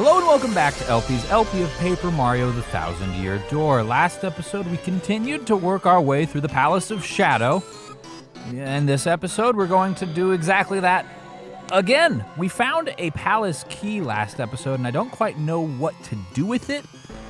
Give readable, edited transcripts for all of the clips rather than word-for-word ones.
Hello and welcome back to LP's LP of Paper Mario the Thousand-Year Door. Last episode, we continued to work our way through the Palace of Shadow. In this episode, we're going to do exactly that again. We found a palace key last episode, and I don't quite know what to do with it,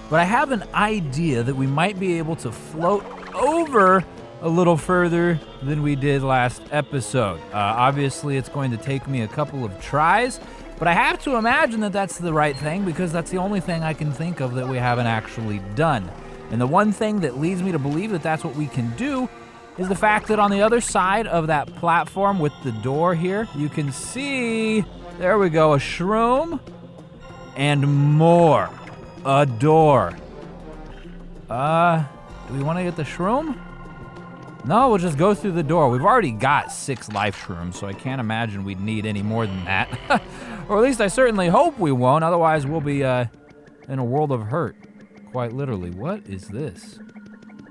but I have an idea that we might be able to float over a little further than we did last episode. Obviously, it's going to take me a couple of tries, but I have to imagine that that's the right thing because that's the only thing I can think of that we haven't actually done. And the one thing that leads me to believe that that's what we can do is the fact that on the other side of that platform with the door here, you can see, there we go, a shroom and more. A door. Do we want to get the shroom? No, we'll just go through the door. We've already got 6 life shrooms, so I can't imagine we'd need any more than that. Or at least I certainly hope we won't, otherwise we'll be in a world of hurt. Quite literally. What is this?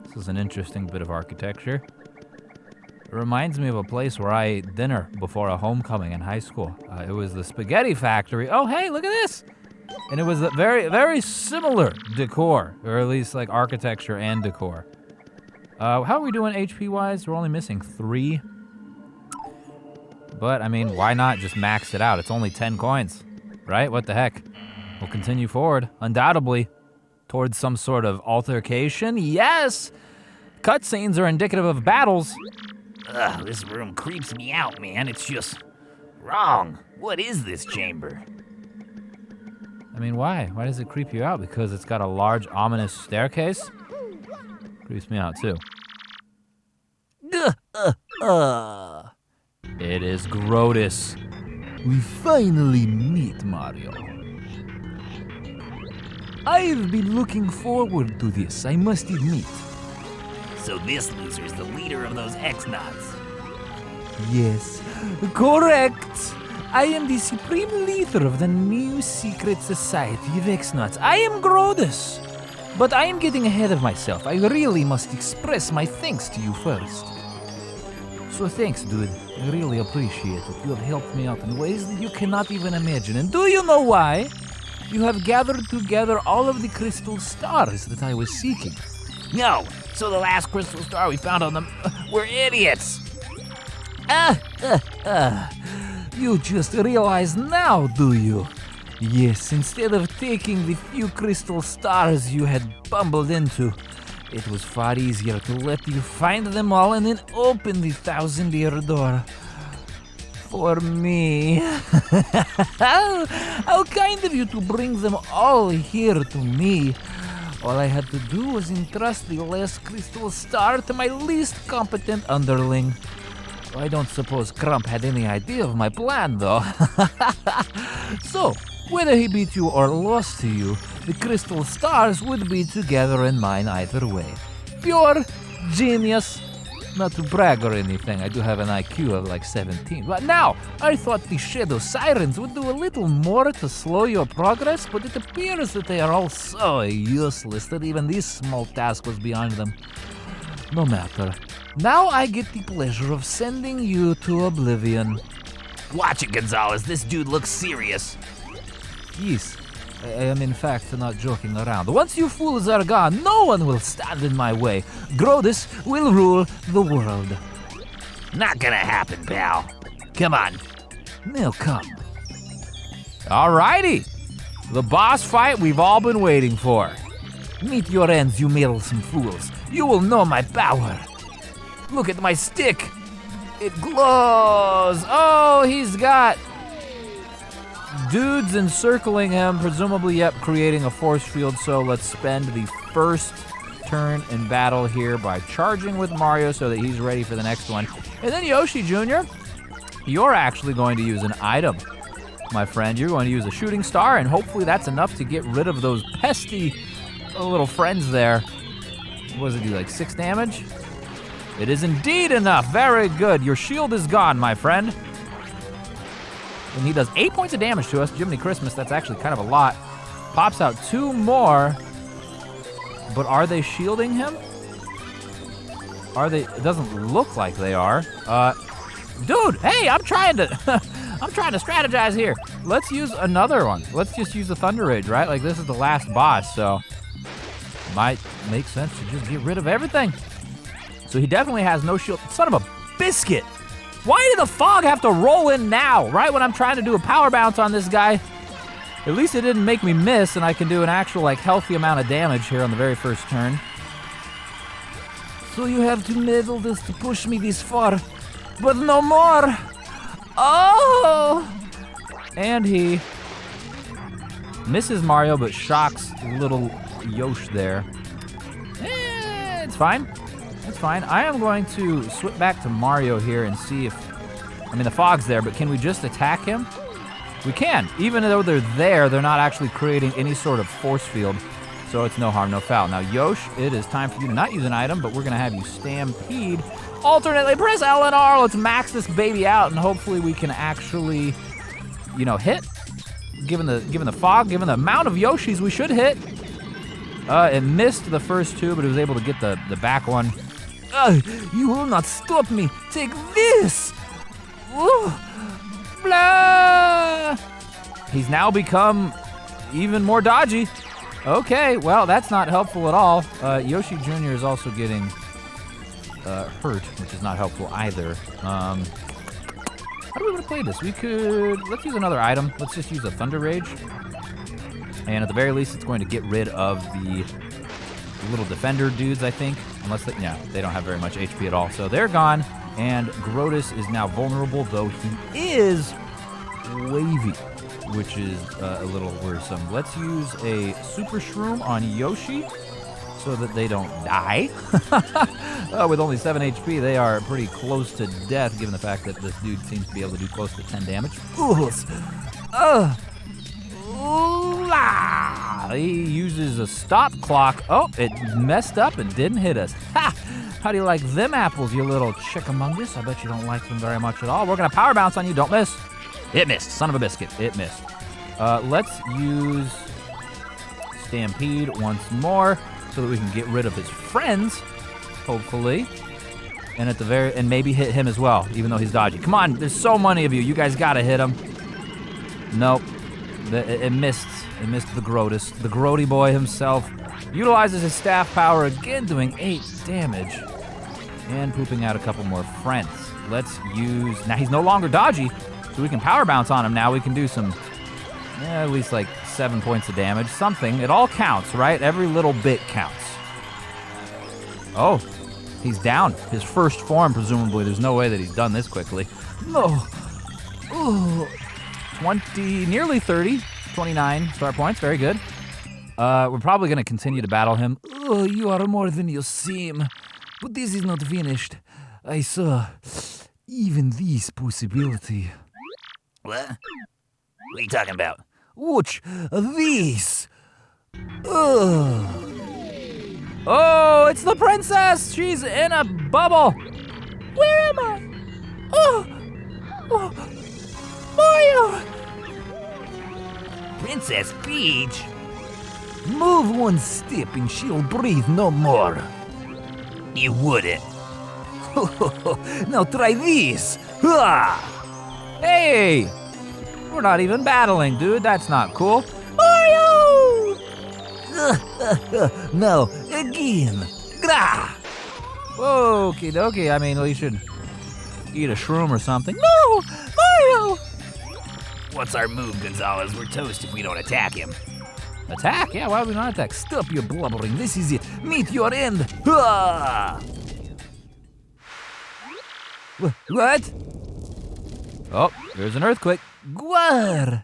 This is an interesting bit of architecture. It reminds me of a place where I ate dinner before a homecoming in high school. It was the Spaghetti Factory. Oh, hey, look at this! And it was a very, very similar decor, or at least like architecture and decor. How are we doing HP-wise? We're only missing 3. But, I mean, why not just max it out? It's only 10 coins, right? What the heck? We'll continue forward, undoubtedly, towards some sort of altercation. Yes! Cutscenes are indicative of battles. Ugh, this room creeps me out, man. It's just wrong. What is this chamber? I mean, why? Why does it creep you out? Because it's got a large, ominous staircase? Creeps me out, too. It is Grodus. We finally meet Mario. I've been looking forward to this, I must admit. So this loser's the leader of those X-Nauts. Yes, correct. I am the supreme leader of the new secret society of X-Nauts. I am Grodus. But I am getting ahead of myself. I really must express my thanks to you first. So thanks, dude. I really appreciate it. You have helped me out in ways that you cannot even imagine. And do you know why? You have gathered together all of the crystal stars that I was seeking. No, so the last crystal star we found on them, we're idiots. You just realize now, do you? Yes, instead of taking the few crystal stars you had bumbled into, it was far easier to let you find them all and then open the thousand-year door. For me. How kind of you to bring them all here to me. All I had to do was entrust the last crystal star to my least competent underling. I don't suppose Crump had any idea of my plan, though. So, whether he beat you or lost to you, the crystal stars would be together in mine either way. Pure genius. Not to brag or anything, I do have an IQ of like 17. But now, I thought the Shadow Sirens would do a little more to slow your progress, but it appears that they are all so useless that even this small task was beyond them. No matter. Now I get the pleasure of sending you to oblivion. Watch it, Gonzalez. This dude looks serious. Yes, I am in fact not joking around. Once you fools are gone, no one will stand in my way. Grodus will rule the world. Not gonna happen, pal. Come on. Now come. Alrighty. The boss fight we've all been waiting for. Meet your ends, you meddlesome fools. You will know my power. Look at my stick. It glows. Oh, he's got dudes encircling him, presumably, yep, creating a force field. So let's spend the first turn in battle here by charging with Mario so that he's ready for the next one. And then Yoshi Jr., you're actually going to use an item, my friend. You're going to use a shooting star, and hopefully that's enough to get rid of those pesky little friends there. What does it do, like 6 damage? It is indeed enough. Very good. Your shield is gone, my friend. And he does 8 points of damage to us. Jiminy Christmas, that's actually kind of a lot. Pops out 2 more. But are they shielding him? Are they? It doesn't look like they are. Dude, hey, I'm trying to strategize here. let's use another one. Let's just use the Thunder Rage, right? Like, this is the last boss, so might make sense to just get rid of everything. So he definitely has no shield. Son of a biscuit. Why did the fog have to roll in now, right when I'm trying to do a power bounce on this guy? At least it didn't make me miss, and I can do an actual, like, healthy amount of damage here on the very first turn. So you have to meddle this to push me this far, but no more. Oh! And he misses Mario, but shocks little Yosh there. It's fine. It's fine. I am going to switch back to Mario here and see if... I mean, the fog's there, but can we just attack him? We can. Even though they're there, they're not actually creating any sort of force field. So it's no harm, no foul. Now, Yosh, it is time for you to not use an item, but we're going to have you Stampede. Alternately, press L and R. Let's max this baby out, and hopefully we can actually, you know, hit. Given the fog, given the amount of Yoshis, we should hit. It missed the first two, but it was able to get the back one. You will not stop me. Take this. Ooh. Blah. He's now become even more dodgy. Okay, well, that's not helpful at all. Yoshi Jr. is also getting hurt, which is not helpful either. How do we want to play this? Let's use another item. Let's just use a Thunder Rage. And at the very least, it's going to get rid of the little defender dudes, I think. Unless, they don't have very much HP at all. So they're gone, and Grodus is now vulnerable, though he is wavy, which is a little worrisome. Let's use a Super Shroom on Yoshi so that they don't die. With only 7 HP, they are pretty close to death, given the fact that this dude seems to be able to do close to 10 damage. He uses a stop clock. Oh, it messed up and didn't hit us. Ha! How do you like them apples, you little chickamungus? I bet you don't like them very much at all. We're gonna power bounce on you. Don't miss. It missed. Son of a biscuit. It missed. Let's use Stampede once more so that we can get rid of his friends, hopefully. And maybe hit him as well, even though he's dodgy. Come on, there's so many of you. You guys gotta hit him. Nope. It missed. It missed the Grodus. The Grody boy himself utilizes his staff power again, doing 8 damage. And pooping out a couple more friends. Let's use... Now, he's no longer dodgy, so we can power bounce on him now. We can do some... at least like 7 points of damage. Something. It all counts, right? Every little bit counts. Oh, he's down. His first form, presumably. There's no way that he's done this quickly. No. Oh. 20, nearly 30. 29 start points. Very good. We're probably going to continue to battle him. Oh, you are more than you seem. But this is not finished. I saw even this possibility. What? What are you talking about? Watch this. Oh, it's the princess. She's in a bubble. Where am I? Oh, Mario. Princess Peach? Move one step and she'll breathe no more. You wouldn't. Now try this. Hey! We're not even battling, dude. That's not cool. Mario! No, again. Grah! Okie dokie. I mean, we should eat a shroom or something. No! Mario! What's our move, Gonzalez? We're toast if we don't attack him. Attack? Yeah, why would we not attack? Stop your blubbering. This is it. Meet your end. What? Oh, there's an earthquake. Gwar!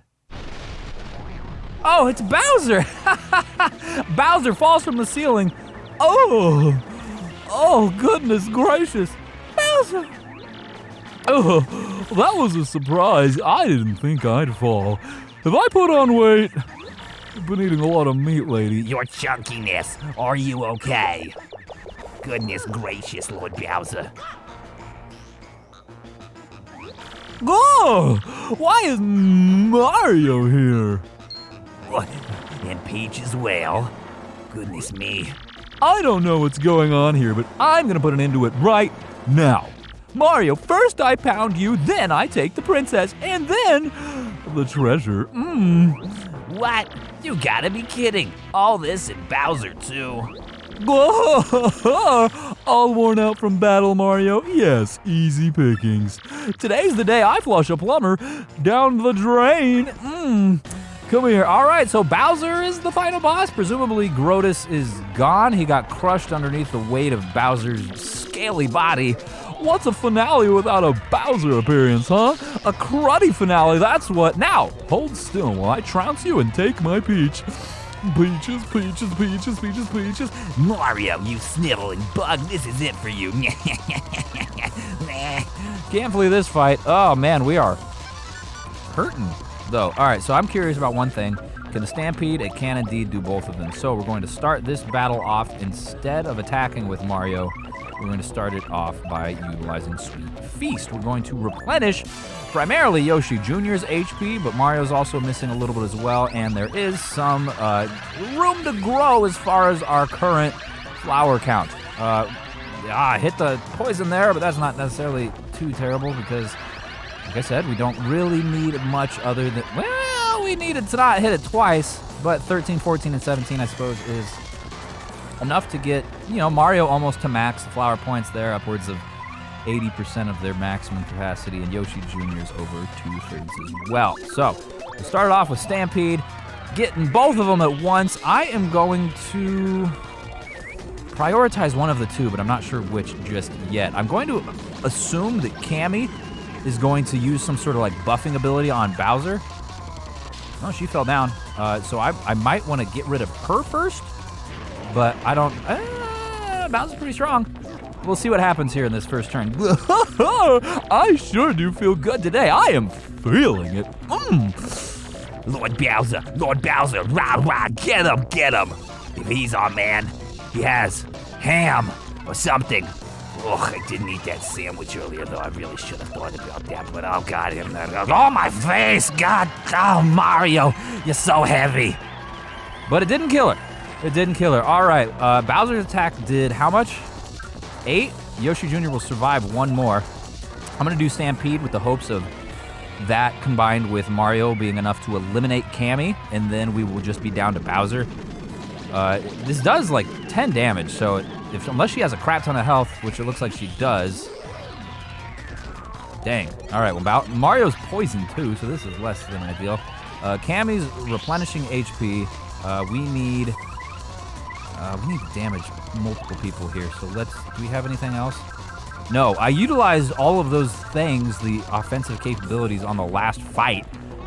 Oh, it's Bowser! Bowser falls from the ceiling. Oh, goodness gracious. Bowser! Oh, that was a surprise. I didn't think I'd fall. Have I put on weight? I've been eating a lot of meat lately. Your chunkiness. Are you okay? Goodness gracious, Lord Bowser. Oh! Why is Mario here? What? And Peach as well? Goodness me. I don't know what's going on here, but I'm gonna put an end to it right now. Mario, first I pound you, then I take the princess, and then the treasure. What? You gotta be kidding. All this and Bowser, too. All worn out from battle, Mario? Yes, easy pickings. Today's the day I flush a plumber down the drain. Come here. All right, so Bowser is the final boss. Presumably Grodus is gone. He got crushed underneath the weight of Bowser's scaly body. What's a finale without a Bowser appearance, huh? A cruddy finale, that's what. Now, hold still while I trounce you and take my peach. Peaches, peaches, peaches, peaches, peaches. Mario, you sniveling bug, this is it for you. Can't flee this fight. Oh man, we are hurting though. All right, so I'm curious about one thing. Can a Stampede? It can indeed do both of them. So we're going to start this battle off, instead of attacking with Mario, we're going to start it off by utilizing Sweet Feast. We're going to replenish primarily Yoshi Jr.'s HP, but Mario's also missing a little bit as well, and there is some room to grow as far as our current flower count. I hit the poison there, but that's not necessarily too terrible because, like I said, we don't really need much other than, well, we needed to not hit it twice, but 13, 14, and 17, I suppose, is enough to get, Mario almost to max. The flower points there, upwards of 80% of their maximum capacity, and Yoshi Jr.'s over 2/3 as well. So, we'll start it off with Stampede, getting both of them at once. I am going to prioritize one of the two, but I'm not sure which just yet. I'm going to assume that Cammy is going to use some sort of buffing ability on Bowser. Oh, she fell down. So I might want to get rid of her first, but I don't. Bowser's pretty strong. We'll see what happens here in this first turn. I sure do feel good today. I am feeling it. Lord Bowser, rah rah, get him. If he's our man, he has ham or something. Ugh, I didn't eat that sandwich earlier, though. I really should have thought about that, but oh god, oh my face, god, oh Mario, you're so heavy. But it didn't kill her. All right, Bowser's attack did how much? 8. Yoshi Jr. will survive one more. I'm gonna do Stampede with the hopes of that combined with Mario being enough to eliminate Cammy, and then we will just be down to Bowser. This does 10 damage, so unless she has a crap ton of health, which it looks like she does. Dang. All right, well, Mario's poisoned too, so this is less than ideal. Cammy's replenishing HP. We need to damage multiple people here, so do we have anything else? No, I utilized all of those things, the offensive capabilities, on the last fight,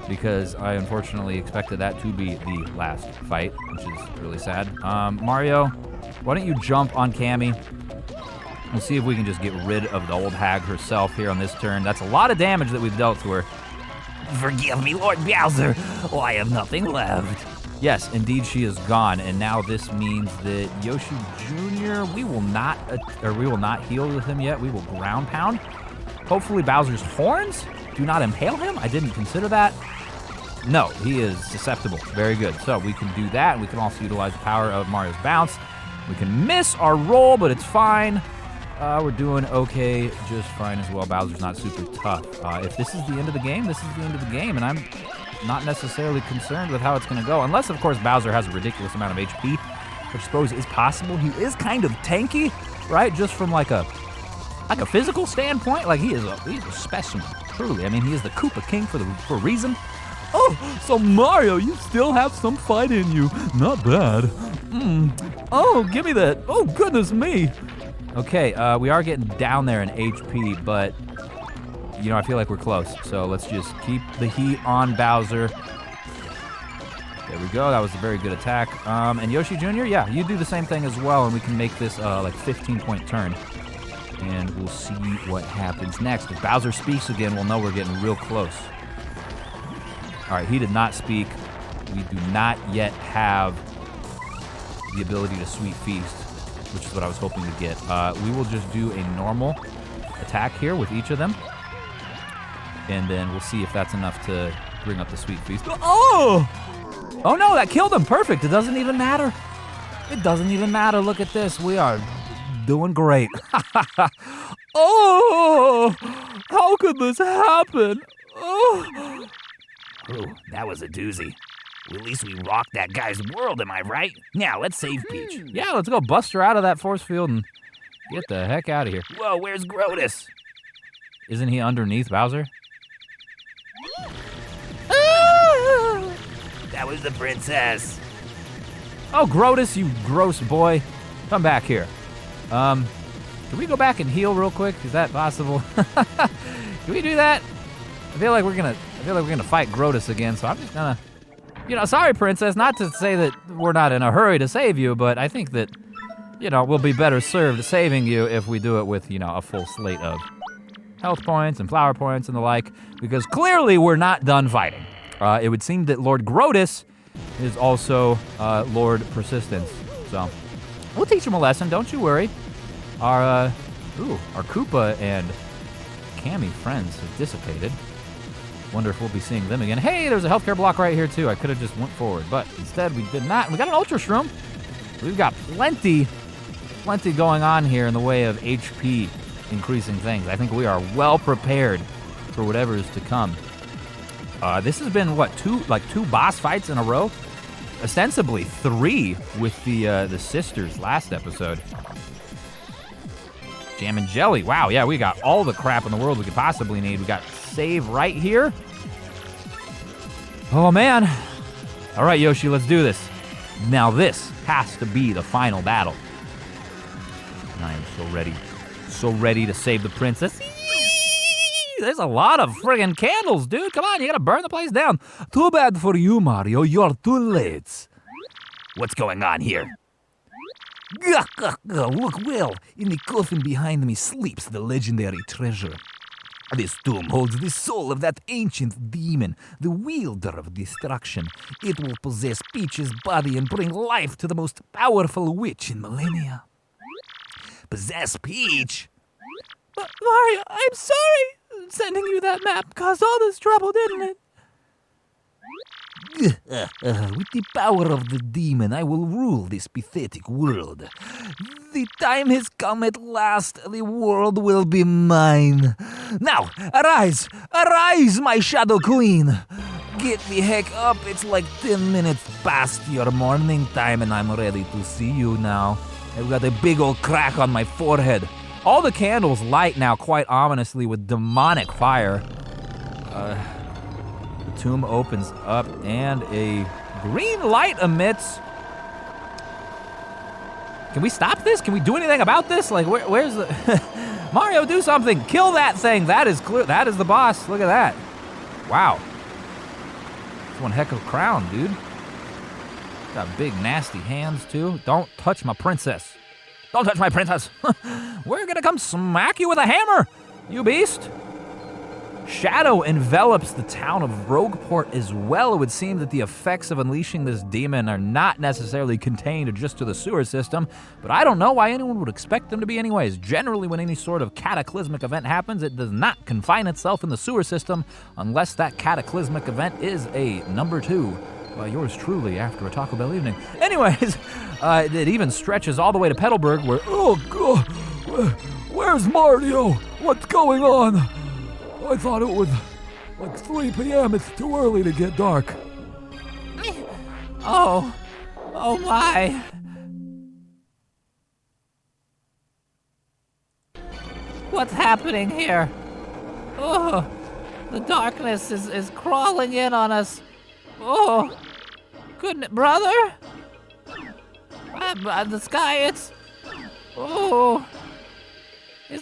because I unfortunately expected that to be the last fight, which is really sad. Mario, why don't you jump on Cammy? We'll see if we can just get rid of the old hag herself here on this turn. That's a lot of damage that we've dealt to her. Forgive me, Lord Bowser. Oh, I have nothing left. Yes, indeed she is gone, and now this means that Yoshi Jr., we will not heal with him yet. We will ground pound. Hopefully Bowser's horns do not impale him. I didn't consider that. No, he is susceptible. Very good. So we can do that. We can also utilize the power of Mario's bounce. We can miss our roll, but it's fine. We're doing okay, just fine as well. Bowser's not super tough. If this is the end of the game, this is the end of the game, and I'm not necessarily concerned with how it's going to go. Unless, of course, Bowser has a ridiculous amount of HP, which I suppose is possible. He is kind of tanky, right? Just from like a physical standpoint. He's a specimen, truly. I mean, he is the Koopa King for a reason. Oh, so Mario, you still have some fight in you. Not bad. Oh, give me that. Oh, goodness me. Okay, we are getting down there in HP, but I feel like we're close. So let's just keep the heat on Bowser. There we go. That was a very good attack. And Yoshi Jr., yeah, you do the same thing as well, and we can make this 15-point turn. And we'll see what happens next. If Bowser speaks again, we'll know we're getting real close. All right, he did not speak. We do not yet have the ability to Sweet Feast, which is what I was hoping to get. We will just do a normal attack here with each of them. And then we'll see if that's enough to bring up the Sweet Feast. Oh! Oh no, that killed him. Perfect. It doesn't even matter. It doesn't even matter. Look at this. We are doing great. Oh! How could this happen? Oh! Ooh, that was a doozy. Well, at least we rocked that guy's world, am I right? Now, let's save Peach. Yeah, let's go bust her out of that force field and get the heck out of here. Whoa, where's Grodus? Isn't he underneath Bowser? That was the princess. Oh, Grodus, you gross boy. Come back here. Can we go back and heal real quick? Is that possible? Can we do that? I feel like we're gonna fight Grodus again, so I'm just gonna, sorry, princess, not to say that we're not in a hurry to save you, but I think that, we'll be better served saving you if we do it with, a full slate of health points and flower points and the like, because clearly we're not done fighting. It would seem that Lord Grodus is also Lord Persistence, so we'll teach him a lesson, don't you worry. Our Koopa and Cammy friends have dissipated. Wonder if we'll be seeing them again. Hey, there's a healthcare block right here too. I could have just went forward, but instead we did not. We got an Ultra Shroom. We've got plenty going on here in the way of HP increasing things. I think we are well prepared for whatever is to come. This has been two boss fights in a row? Ostensibly 3 with the sisters last episode. Jam and jelly. Wow, yeah, we got all the crap in the world we could possibly need. We got save right here. Oh, man. All right, Yoshi, let's do this. Now this has to be the final battle. And I am so ready to save the princess. There's a lot of friggin' candles, dude. Come on, you gotta burn the place down. Too bad for you, Mario. You're too late. What's going on here? Look well, in the coffin behind me sleeps the legendary treasure. This tomb holds the soul of that ancient demon, the wielder of destruction. It will possess Peach's body and bring life to the most powerful witch in millennia. Possess Peach? But Mario, I'm sorry. Sending you that map caused all this trouble, didn't it? With the power of the demon, I will rule this pathetic world. The time has come at last. The world will be mine. Now, arise! Arise, my Shadow Queen! Get the heck up. It's like 10 minutes past your morning time, and I'm ready to see you now. I've got a big old crack on my forehead. All the candles light now quite ominously with demonic fire. The tomb opens up and a green light emits. Can we stop this? Can we do anything about this? Like, where's the... Mario, do something. Kill that thing. That is clear. That is the boss. Look at that. Wow. That's one heck of a crown, dude. Got big, nasty hands, too. Don't touch my princess. Don't touch my princess. We're gonna come smack you with a hammer, you beast. Shadow envelops the town of Rogueport as well. It would seem that the effects of unleashing this demon are not necessarily contained just to the sewer system, but I don't know why anyone would expect them to be anyways. Generally, when any sort of cataclysmic event happens, it does not confine itself in the sewer system unless that cataclysmic event is a number 2. Yours truly after a Taco Bell evening. Anyways, it even stretches all the way to Petalburg where... Oh, God! Where's Mario? What's going on? I thought it was like 3 p.m. It's too early to get dark. Oh my. What's happening here? Oh, the darkness is crawling in on us. Oh, goodness, brother? The sky, it's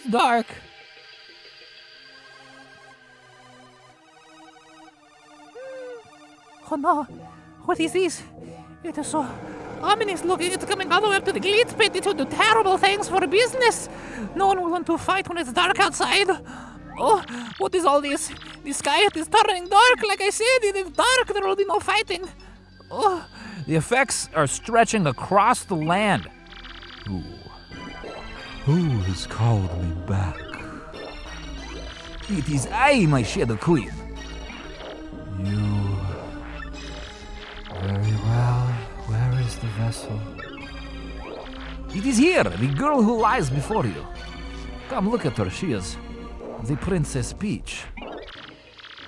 dark. Oh no, what is this? It is so ominous looking. It's coming all the way up to the glitz pit. It will do terrible things for business. No one will want to fight when it's dark outside. Oh, what is all this? The sky is turning dark. Like I said, it is dark. There will be no fighting. Oh. The effects are stretching across the land. Who has called me back? It is I, my Shadow Queen. You... Very well. Where is the vessel? It is here, the girl who lies before you. Come look at her. She is the Princess Peach.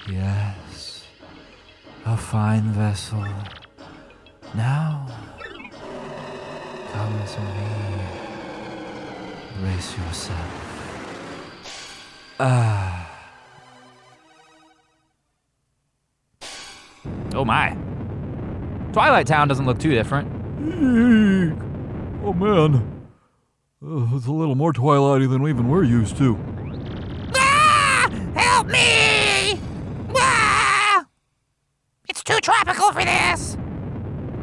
Yes. A fine vessel. Now, come to me. Brace yourself. Oh my. Twilight Town doesn't look too different. Oh man. It's a little more Twilight-y than even we're used to. Ah! Help me! Ah! It's too tropical for this.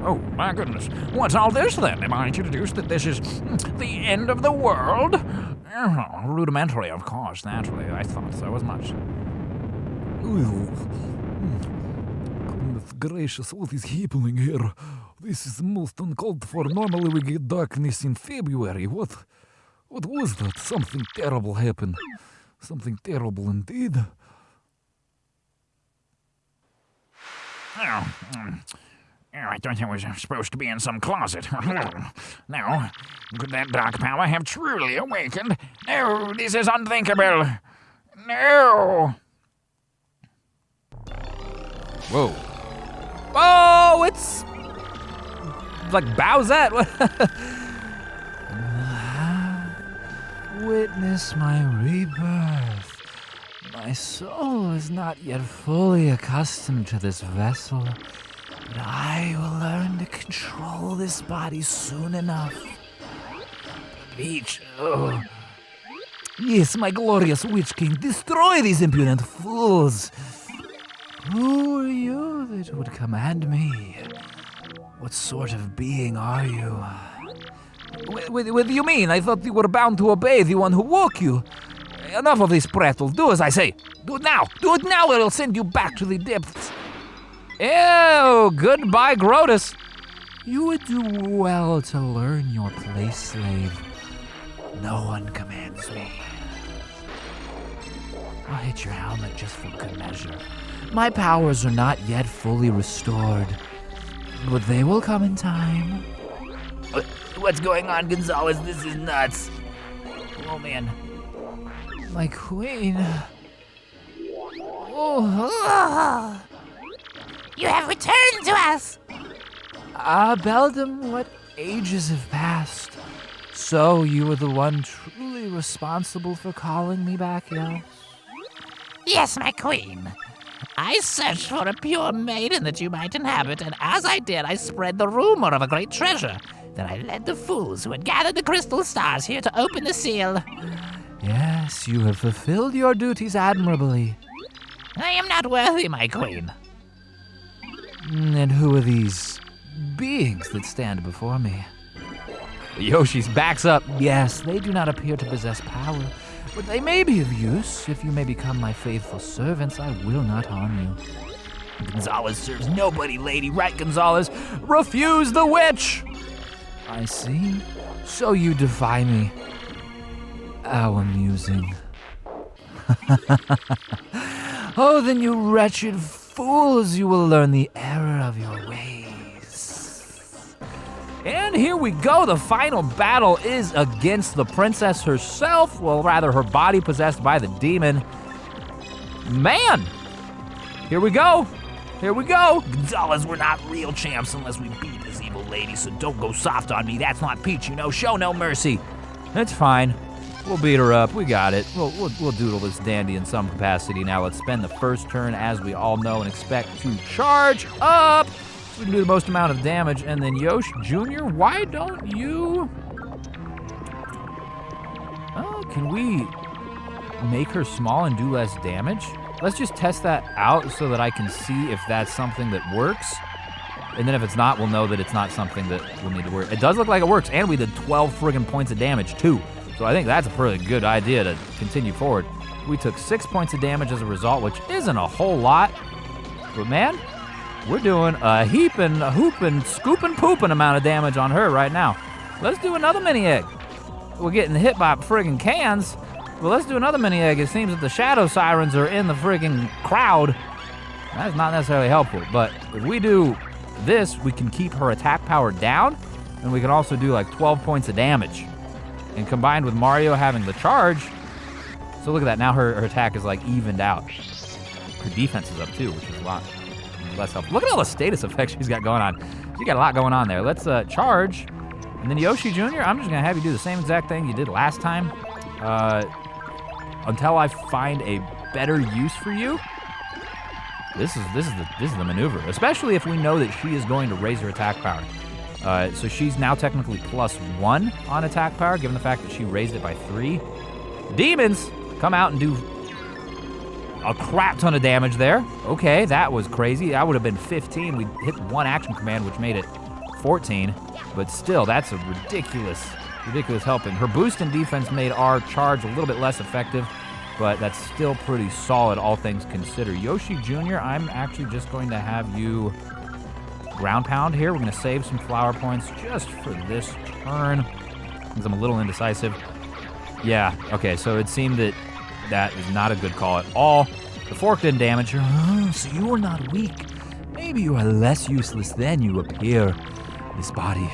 Oh my goodness. What's all this then? Am I introduced that this is the end of the world? Oh, rudimentary, of course, naturally. I thought so as much. Goodness gracious, what is happening here? This is the most uncalled for. Normally we get darkness in February. What was that? Something terrible happened. Something terrible indeed. Oh, I thought I was supposed to be in some closet. Now, could that dark power have truly awakened? No, this is unthinkable. No! Whoa. Oh, it's like Bowsette. Witness my rebirth. My soul is not yet fully accustomed to this vessel, but I will learn to control this body soon enough. Peach, Yes, my glorious Witch King, destroy these impudent fools. Who are you that would command me? What sort of being are you? What do you mean? I thought you were bound to obey the one who woke you. Enough of this prattle. Do as I say. Do it now. Do it now, or I'll send you back to the depths. Ew, goodbye, Grodus. You would do well to learn your place, slave. No one commands me. I'll hit your helmet just for good measure. My powers are not yet fully restored, but they will come in time. what's going on, Gonzalez? This is nuts. Oh, man. My queen. Oh, you have returned to us. Beldam, what ages have passed? So you were the one truly responsible for calling me back, yes? Yes, my queen. I searched for a pure maiden that you might inhabit, and as I did, I spread the rumor of a great treasure. Then I led the fools who had gathered the crystal stars here to open the seal. Yes, you have fulfilled your duties admirably. I am not worthy, my queen. And who are these beings that stand before me? Yoshi's backs up. Yes, they do not appear to possess power, but they may be of use. If you may become my faithful servants, I will not harm you. Gonzalez serves nobody, lady, right, Gonzalez? Refuse the witch! I see. So you defy me. How amusing. Oh, then you wretched fools, you will learn the error of your ways. And here we go. The final battle is against the princess herself. Well, rather, her body possessed by the demon. Man! Here we go. Here we go. Gonzalez, we're not real champs unless we beat this evil lady, so don't go soft on me. That's not Peach, you know. Show no mercy. It's fine. We'll beat her up. We got it. We'll doodle this dandy in some capacity. Now let's spend the first turn, as we all know and expect, to charge up. So we can do the most amount of damage. And then Yosh Jr., why don't you... Oh, can we make her small and do less damage? Let's just test that out so that I can see if that's something that works. And then if it's not, we'll know that it's not something that will need to work. It does look like it works, and we did 12 friggin' points of damage, too. So I think that's a pretty good idea to continue forward. We took 6 points of damage as a result, which isn't a whole lot. But man, we're doing a heaping, a hooping, scooping, pooping amount of damage on her right now. Let's do another mini egg. We're getting hit by friggin' cans. Well, let's do another mini egg. It seems that the shadow sirens are in the friggin' crowd. That's not necessarily helpful, but if we do this, we can keep her attack power down, and we can also do like 12 points of damage. And combined with Mario having the charge, so look at that, now her attack is like evened out. Her defense is up too, which is a lot. less helpful. Look at all the status effects she's got going on. She got a lot going on there. Let's charge. And then Yoshi Jr., I'm just going to have you do the same exact thing you did last time until I find a better use for you. This is the maneuver, especially if we know that she is going to raise her attack power. So she's now technically +1 on attack power, given the fact that she raised it by 3. Demons come out and do a crap ton of damage there. Okay, that was crazy. That would have been 15. We hit 1 action command, which made it 14. But still, that's a ridiculous helping. Her boost in defense made our charge a little bit less effective, but that's still pretty solid, all things considered. Yoshi Jr., I'm actually just going to have you ground pound here. We're going to save some flower points just for this turn, because I'm a little indecisive. Yeah, okay, so it seemed that is not a good call at all. The fork didn't damage her. Oh, so you are not weak. Maybe you are less useless than you appear. This body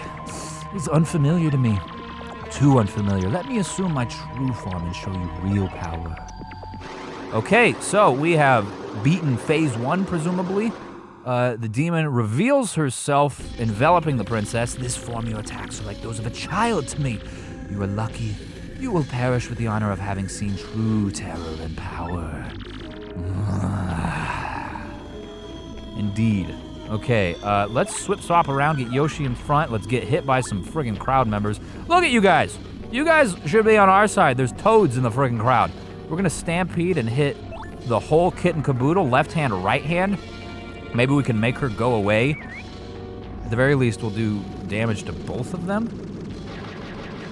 is unfamiliar to me. Too unfamiliar. Let me assume my true form and show you real power. Okay, so we have beaten phase 1, presumably. The demon reveals herself, enveloping the princess. This form your attacks are like those of a child to me. You are lucky. You will perish with the honor of having seen true terror and power. Indeed. Okay, let's swap around, get Yoshi in front. Let's get hit by some friggin' crowd members. Look at you guys. You guys should be on our side. There's toads in the friggin' crowd. We're gonna stampede and hit the whole kit and caboodle, left hand, right hand. Maybe we can make her go away. At the very least, we'll do damage to both of them.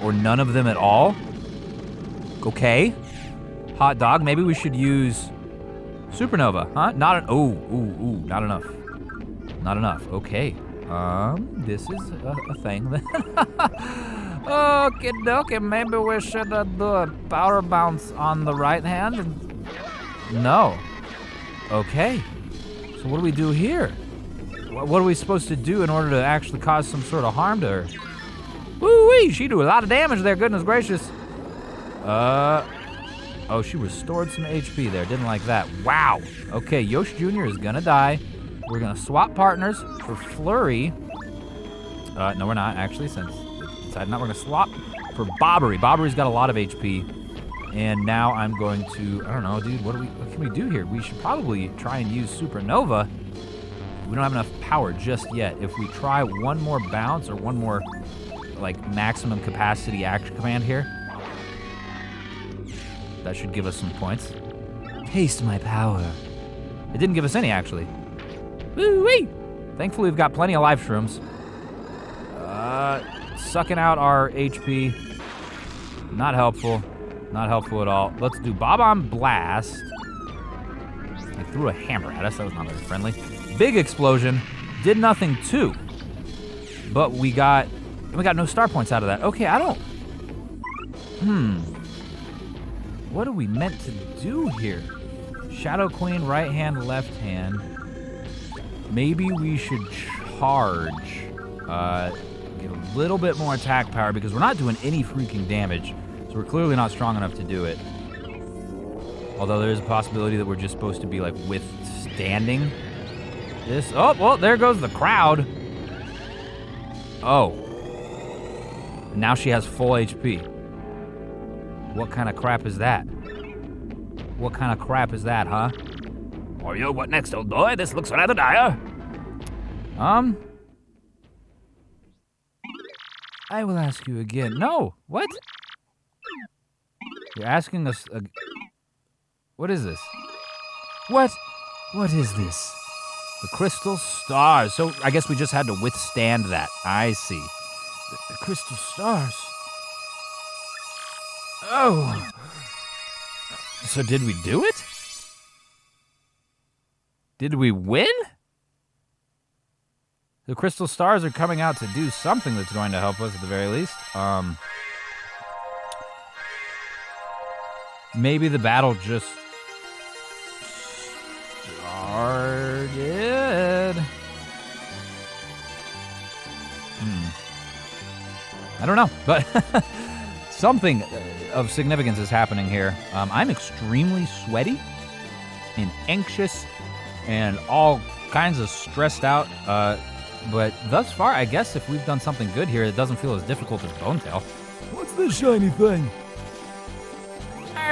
Or none of them at all. Okay. Hot dog, maybe we should use Supernova, huh? Not not enough. Not enough, okay. This is a thing then. Okie dokie, maybe we should do a power bounce on the right hand. No. Okay. So what do we do here? What are we supposed to do in order to actually cause some sort of harm to her? Woo-wee, she do a lot of damage there, goodness gracious. Oh, she restored some HP there, didn't like that. Wow. Okay, Yoshi Jr. is gonna die. We're gonna swap partners for Flurry. No, we're not, actually, since we decided not. We're gonna swap for Bobbery. Bobbery's got a lot of HP. And now I'm going to, I don't know, dude, what can we do here? We should probably try and use Supernova. We don't have enough power just yet. If we try one more bounce or one more, like, maximum capacity action command here, that should give us some points. Taste my power. It didn't give us any, actually. Woo-wee! Thankfully, we've got plenty of life shrooms. Sucking out our HP. Not helpful. Not helpful at all. Let's do Bob-omb Blast. I threw a hammer at us. That was not very friendly. Big explosion. Did nothing too. But we got no star points out of that. Okay, I don't... What are we meant to do here? Shadow Queen, right hand, left hand. Maybe we should charge. Get a little bit more attack power because we're not doing any freaking damage. So we're clearly not strong enough to do it. Although there is a possibility that we're just supposed to be like withstanding this. Oh, well, there goes the crowd. Oh. Now she has full HP. What kind of crap is that? What kind of crap is that, huh? Oh, yo, what next, old boy? This looks rather dire. I will ask you again. No, what? You're asking us... What is this? What is this? The crystal stars. So I guess we just had to withstand that. I see. The crystal stars. Oh. So did we do it? Did we win? The crystal stars are coming out to do something that's going to help us at the very least. Maybe the battle just started. I don't know, but something of significance is happening here. I'm extremely sweaty and anxious and all kinds of stressed out, but thus far, I guess if we've done something good here, it doesn't feel as difficult as Bonetail. What's this shiny thing?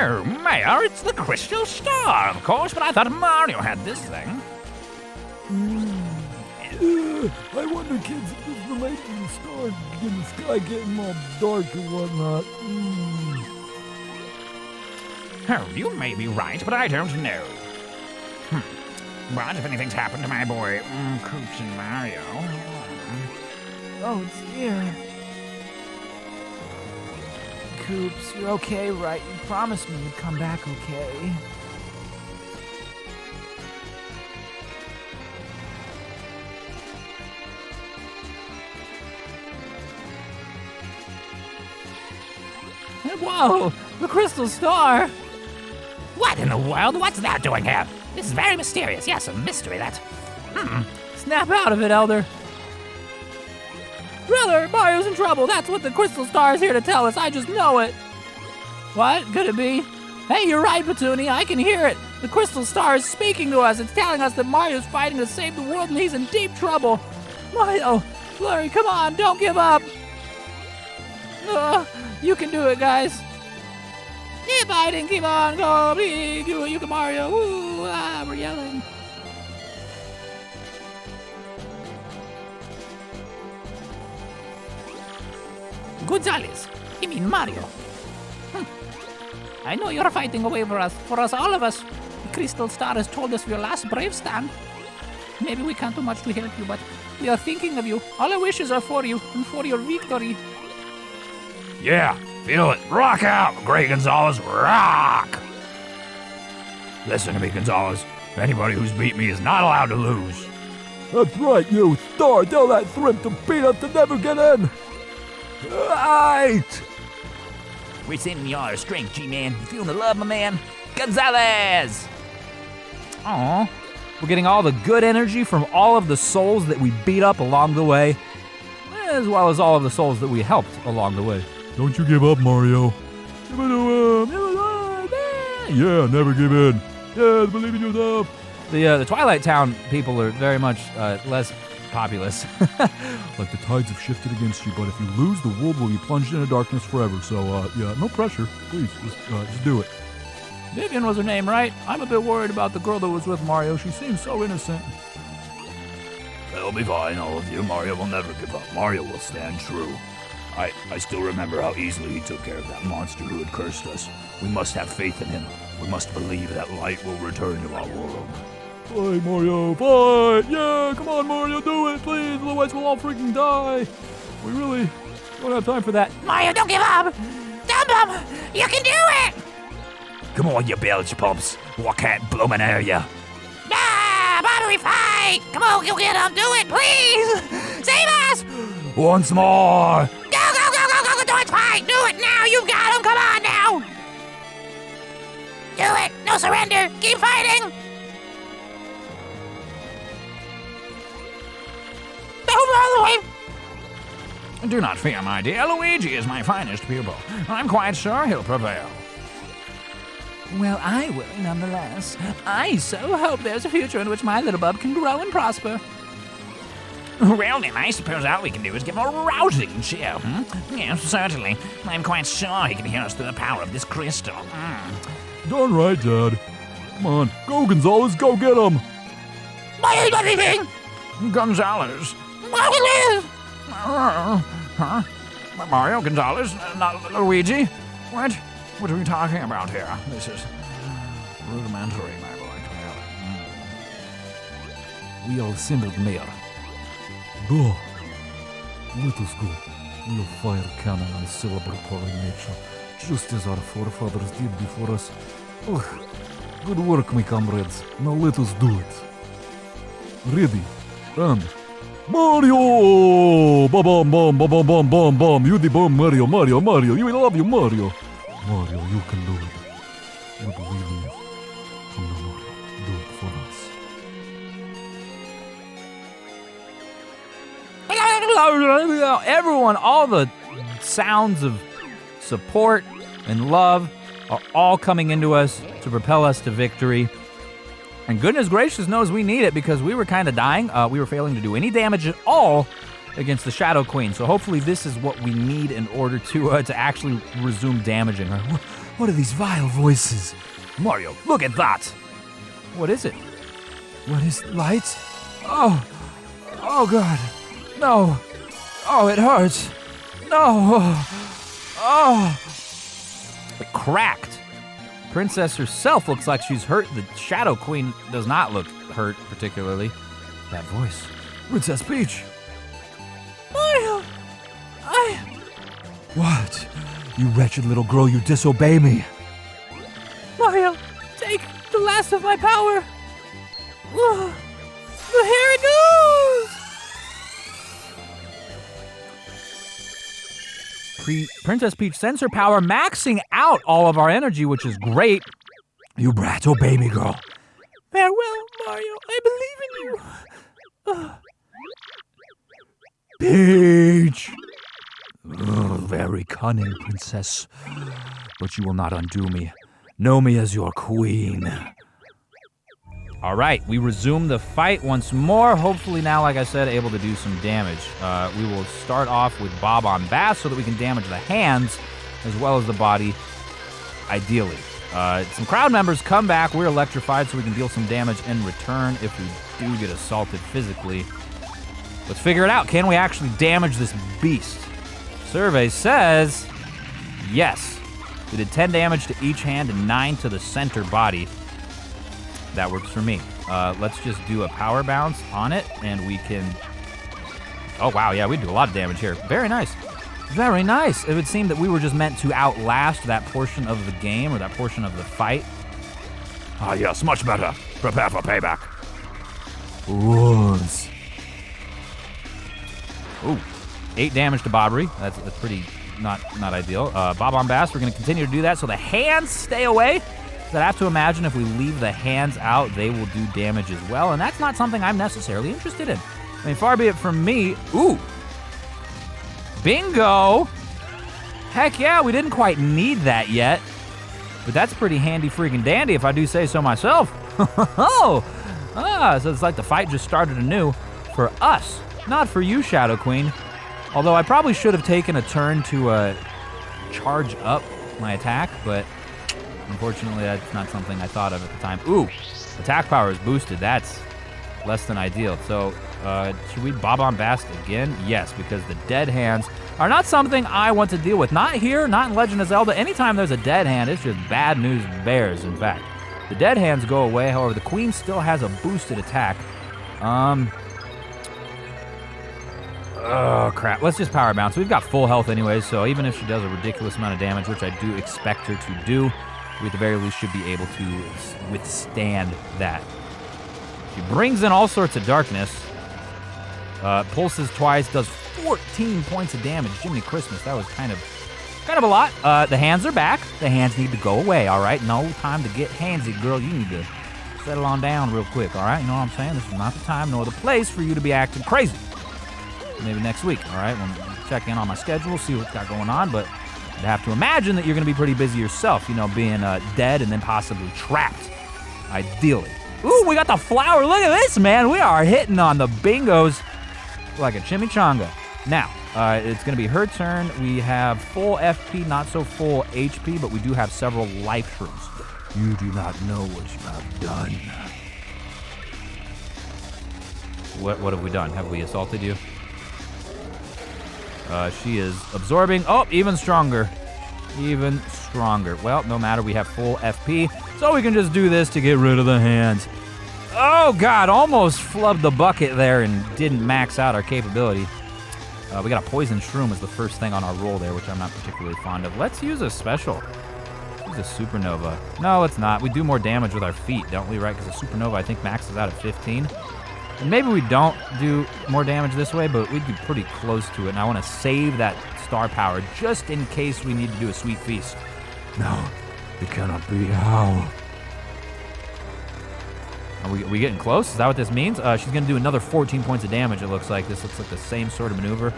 Oh, Mayor, it's the Crystal Star, of course, but I thought Mario had this thing. I wonder, kids, if this relates to the star in the sky getting all dark and whatnot. Oh, you may be right, but I don't know. But if anything's happened to my boy, Koops and Mario... Oh dear. Coops, you're okay, right? You promised me you'd come back okay. Whoa! The crystal star! What in the world? What's that doing here? This is very mysterious. Yes, a mystery, that. Snap out of it, Elder. Brother, Mario's in trouble. That's what the crystal star is here to tell us. I just know it. What? Could it be? Hey, you're right, Petunia. I can hear it. The crystal star is speaking to us. It's telling us that Mario's fighting to save the world and he's in deep trouble. Mario, Flurry, come on. Don't give up. You can do it, guys. Keep fighting, keep on, go, big, you can Mario, woo, we're yelling. Gonzales, you mean Mario? I know you're fighting away for us, all of us. The Crystal Star has told us of your last brave stand. Maybe we can't do much to help you, but we are thinking of you. All our wishes are for you and for your victory. Yeah, feel it. Rock out, Grey Gonzalez, rock! Listen to me, Gonzalez. Anybody who's beat me is not allowed to lose. That's right, you star. Tell that shrimp to beat us to never get in. Right. We're sending you all our strength, G-Man. You feeling the love, my man? Gonzalez! Aw. We're getting all the good energy from all of the souls that we beat up along the way, as well as all of the souls that we helped along the way. Don't you give up, Mario. Give it to him. Yeah, never give in. Yeah, believe in yourself. The Twilight Town people are very much less populous. Like the tides have shifted against you, but if you lose, the world will be plunged into darkness forever. So, yeah, no pressure. Please, just do it. Vivian was her name, right? I'm a bit worried about the girl that was with Mario. She seems so innocent. They'll be fine, all of you. Mario will never give up. Mario will stand true. I still remember how easily he took care of that monster who had cursed us. We must have faith in him. We must believe that light will return to our world. Fight, Mario, fight! Yeah, come on, Mario, do it, please. Otherwise, we'll all freaking die. We really don't have time for that. Mario, don't give up! Dum-Dum, you can do it! Come on, you bilge pumps. What can't bloomin' air ya? Ah, Bobby, we fight! Come on, go get him, do it, please! Save us! Once more! Go, do it, fight! Do it now, you got him, come on now! Do it, no surrender, keep fighting! Do not fear, my dear. Luigi is my finest pupil. I'm quite sure he'll prevail. Well, I will, nonetheless. I so hope there's a future in which my little bub can grow and prosper. Well, then, I suppose all we can do is give him a rousing cheer. Yes, certainly. I'm quite sure he can hear us through the power of this crystal. Darn right, Dad. Come on, go, Gonzalez, go get him. Anything? Gonzalez. Huh? Mario Gonzalez, not Luigi? What? What are we talking about here? This is rudimentary, my boy. We are assembled, Mayor. Go. Let us go. We'll fire cannon and celebratory nature, just as our forefathers did before us. Ugh. Good work, my comrades. Now let us do it. Ready, and Mario! Ba-bum, bum, ba-bum, bum, bum, bum. You the bum, Mario, Mario, Mario. We love you, Mario. Mario, you can do it. We believe in you. Come on, Mario. Do it for us. Everyone, all the sounds of support and love are all coming into us to propel us to victory. And goodness gracious knows we need it because we were kind of dying. We were failing to do any damage at all against the Shadow Queen. So hopefully this is what we need in order to actually resume damaging her. What are these vile voices? Mario, look at that. What is it? What is light? Oh God. No. Oh, it hurts. No. Oh. It cracked. Princess herself looks like she's hurt. The Shadow Queen does not look hurt particularly. That voice. Princess Peach. Mario, What? You wretched little girl, you disobey me. Mario, take the last of my power. Ugh. Here it goes. Princess Peach sends her power, maxing out all of our energy, which is great. You brat, obey me, girl. Farewell, Mario. I believe in you. Peach! Very cunning, princess. But you will not undo me. Know me as your queen. All right, we resume the fight once more. Hopefully now, like I said, able to do some damage. We will start off with Bob on Bass so that we can damage the hands as well as the body, ideally. Some crowd members come back. We're electrified so we can deal some damage in return if we do get assaulted physically. Let's figure it out. Can we actually damage this beast? Survey says yes. We did 10 damage to each hand and 9 to the center body. That works for me. Let's just do a power bounce on it, and we can... Oh, wow, yeah, we do a lot of damage here. Very nice. Very nice. It would seem that we were just meant to outlast that portion of the game, or that portion of the fight. Ah, yes, much better. Prepare for payback. Wounds. Ooh, 8 damage to Bobbery. That's pretty not ideal. Bob on Bass, we're going to continue to do that, so the hands stay away. I have to imagine if we leave the hands out, they will do damage as well, and that's not something I'm necessarily interested in. I mean, far be it from me. Ooh. Bingo. Heck yeah, we didn't quite need that yet, but that's pretty handy freaking dandy if I do say so myself. So it's like the fight just started anew for us, not for you, Shadow Queen. Although I probably should have taken a turn to charge up my attack, but unfortunately, that's not something I thought of at the time. Ooh, attack power is boosted. That's less than ideal. So, should we Bob on Bast again? Yes, because the dead hands are not something I want to deal with. Not here, not in Legend of Zelda. Anytime there's a dead hand, it's just bad news bears, in fact. The dead hands go away. However, the queen still has a boosted attack. Oh, crap. Let's just power bounce. We've got full health anyways, so even if she does a ridiculous amount of damage, which I do expect her to do, we at the very least should be able to withstand that. She brings in all sorts of darkness. Pulses twice, does 14 points of damage. Jiminy Christmas, that was kind of a lot. The hands are back. The hands need to go away, all right? No time to get handsy, girl. You need to settle on down real quick, all right? You know what I'm saying? This is not the time nor the place for you to be acting crazy. Maybe next week, all right? We'll check in on my schedule, see what's got going on, but I'd have to imagine that you're going to be pretty busy yourself, you know, being dead and then possibly trapped, ideally. Ooh, we got the flower. Look at this, man. We are hitting on the bingos like a chimichanga. Now, it's going to be her turn. We have full FP, not so full HP, but we do have several life shrooms. You do not know what you have done. What have we done? Have we assaulted you? She is absorbing. Oh, even stronger. Even stronger. Well, no matter. We have full FP, so we can just do this to get rid of the hands. Oh, God. Almost flubbed the bucket there and didn't max out our capability. We got a poison shroom as the first thing on our roll there, which I'm not particularly fond of. Let's use a special. Use a supernova. No, let's not. We do more damage with our feet, don't we, right? Because a supernova, I think, maxes out at 15. And maybe we don't do more damage this way, but we'd be pretty close to it. And I want to save that star power just in case we need to do a sweet feast. No, it cannot be. How? Are we getting close? Is that what this means? She's going to do another 14 points of damage, it looks like. This looks like the same sort of maneuver.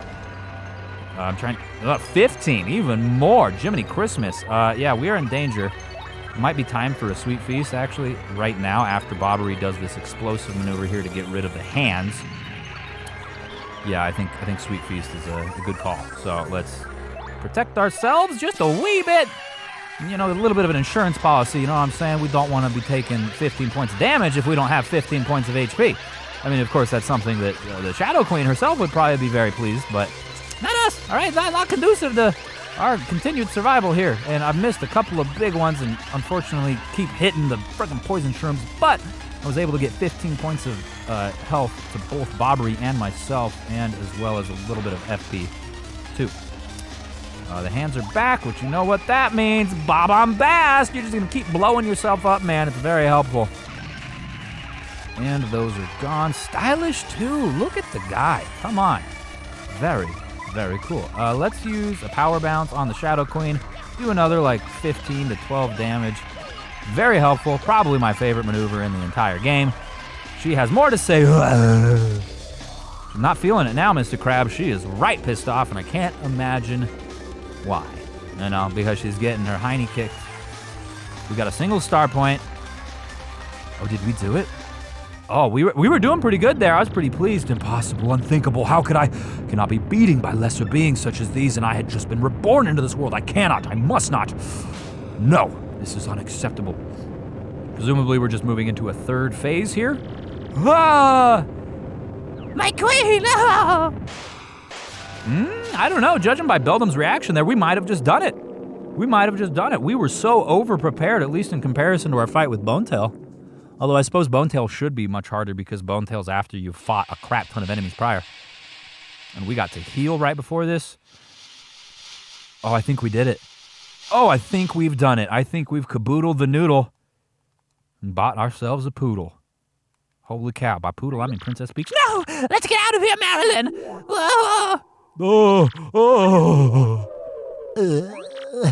I'm trying... 15, even more. Jiminy Christmas. Yeah, we are in danger. Might be time for a Sweet Feast, actually, right now, after Bobbery does this explosive maneuver here to get rid of the hands. Yeah, I think Sweet Feast is a good call. So let's protect ourselves just a wee bit. You know, a little bit of an insurance policy, you know what I'm saying? We don't want to be taking 15 points of damage if we don't have 15 points of HP. I mean, of course, that's something that the Shadow Queen herself would probably be very pleased, but not us, all right? Not conducive to our continued survival here. And I've missed a couple of big ones and unfortunately keep hitting the freaking poison shrooms, but I was able to get 15 points of health to both Bobbery and myself, and as well as a little bit of FP, too. The hands are back, which you know what that means. Bob-on-Bast! You're just going to keep blowing yourself up, man. It's very helpful. And those are gone. Stylish, too. Look at the guy. Come on. Very, very cool. Let's use a power bounce on the Shadow Queen. Do another, like, 15 to 12 damage. Very helpful. Probably my favorite maneuver in the entire game. She has more to say. She's not feeling it now, Mr. Krabs. She is right pissed off, and I can't imagine why. No, because she's getting her hiney kicked. We got a single star point. Oh, did we do it? Oh, we were doing pretty good there. I was pretty pleased. Impossible, unthinkable. How could I? Cannot be beaten by lesser beings such as these, and I had just been reborn into this world. I cannot. I must not. No, this is unacceptable. Presumably, we're just moving into a third phase here. Ah! My queen! No! I don't know. Judging by Beldam's reaction there, we might have just done it. We were so over-prepared, at least in comparison to our fight with Bonetail. Although I suppose Bonetail should be much harder because Bonetail's after you've fought a crap ton of enemies prior. And we got to heal right before this. Oh, I think we did it. Oh, I think we've done it. I think we've caboodled the noodle and bought ourselves a poodle. Holy cow. By poodle, I mean Princess Peach. No! Let's get out of here, Marilyn!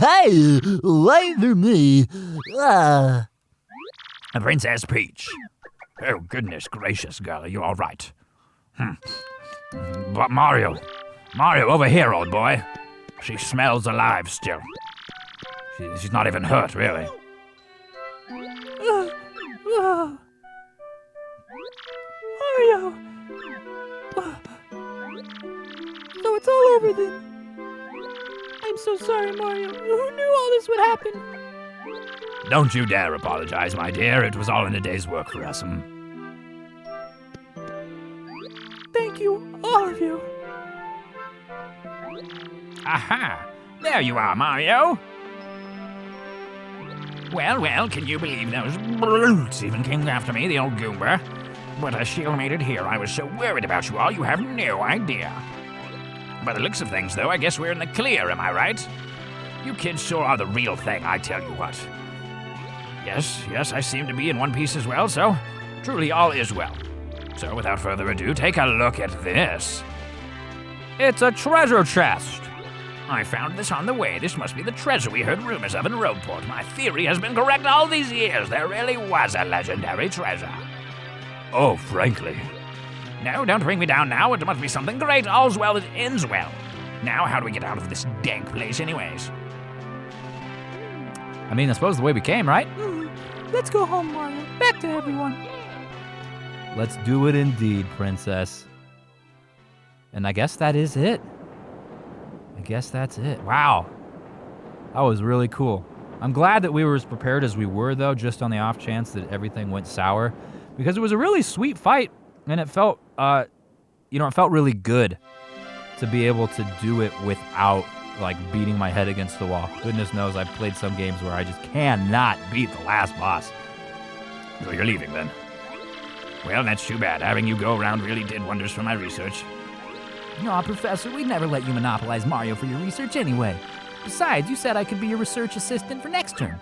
Hey, wait for me. Princess Peach. Oh, goodness gracious, girl, are you all right? But Mario, over here, old boy. She smells alive still. She's not even hurt, really. Mario! So it's all over then. I'm so sorry, Mario. Who knew all this would happen? Don't you dare apologize, my dear. It was all in a day's work for us. Thank you, all of you. Aha! There you are, Mario. Well, can you believe those brutes even came after me, the old goober? But I still made it here. I was so worried about you all, you have no idea. By the looks of things, though, I guess we're in the clear, am I right? You kids sure are the real thing, I tell you what. Yes, I seem to be in one piece as well, so truly all is well. So without further ado, take a look at this. It's a treasure chest. I found this on the way. This must be the treasure we heard rumors of in Roadport. My theory has been correct all these years. There really was a legendary treasure. Oh, frankly. No, don't bring me down now. It must be something great. All's well that ends well. Now, how do we get out of this dank place anyways? I mean, I suppose the way we came, right? Let's go home, Mario. Back to everyone. Let's do it indeed, Princess. And I guess that is it. I guess that's it. Wow. That was really cool. I'm glad that we were as prepared as we were, though, just on the off chance that everything went sour. Because it was a really sweet fight, and it felt, it felt really good to be able to do it without, like, beating my head against the wall. Goodness knows I've played some games where I just cannot beat the last boss. So you're leaving, then? Well, that's too bad. Having you go around really did wonders for my research. Aw, Professor, we'd never let you monopolize Mario for your research anyway. Besides, you said I could be your research assistant for next term.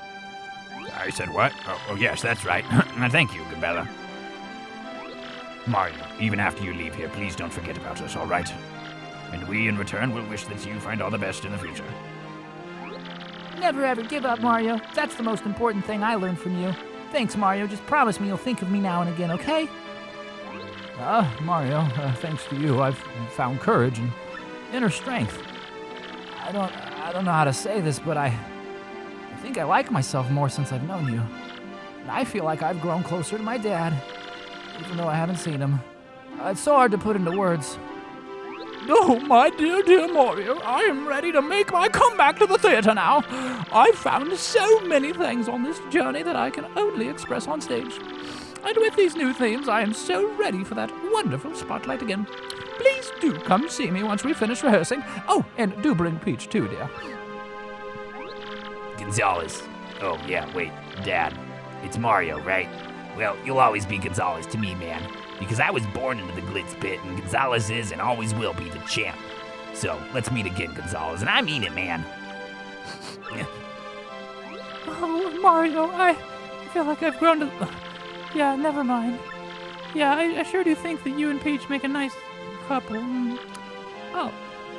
I said what? Oh yes, that's right. Thank you, Gabella. Mario, even after you leave here, please don't forget about us, all right? And we, in return, will wish that you find all the best in the future. Never ever give up, Mario. That's the most important thing I learned from you. Thanks, Mario. Just promise me you'll think of me now and again, okay? Mario, thanks to you, I've found courage and inner strength. I don't know how to say this, but I think I like myself more since I've known you. I feel like I've grown closer to my dad, even though I haven't seen him. It's so hard to put into words. Oh, my dear Mario, I am ready to make my comeback to the theater now. I've found so many things on this journey that I can only express on stage. And with these new themes, I am so ready for that wonderful spotlight again. Please do come see me once we finish rehearsing. Oh, and do bring Peach too, dear. Gonzalez. Oh, yeah, wait, Dad. It's Mario, right? Well, you'll always be Gonzalez to me, man. Because I was born into the Glitz Pit, and Gonzalez is and always will be the champ. So, let's meet again, Gonzalez, and I mean it, man. Oh, Mario, I feel like I've grown to... Yeah, never mind. Yeah, I sure do think that you and Peach make a nice couple. Oh,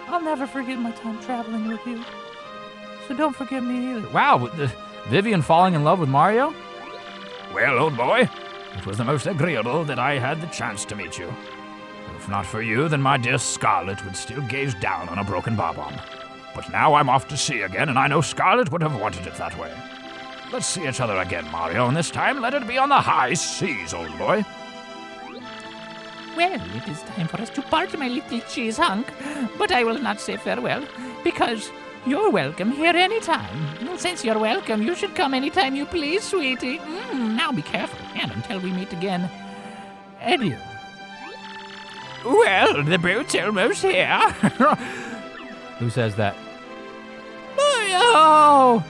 I'll never forget my time traveling with you. So don't forget me either. Wow, Vivian falling in love with Mario? Well, old boy, it was the most agreeable that I had the chance to meet you. If not for you, then my dear Scarlet would still gaze down on a broken bob-omb. But now I'm off to sea again, and I know Scarlet would have wanted it that way. Let's see each other again, Mario, and this time let it be on the high seas, old boy. Well, it is time for us to part, my little cheese hunk. But I will not say farewell, because you're welcome here anytime. And since you're welcome, you should come anytime you please, sweetie. Now be careful, and until we meet again, adieu. Well, the boat's almost here. Who says that? Mario!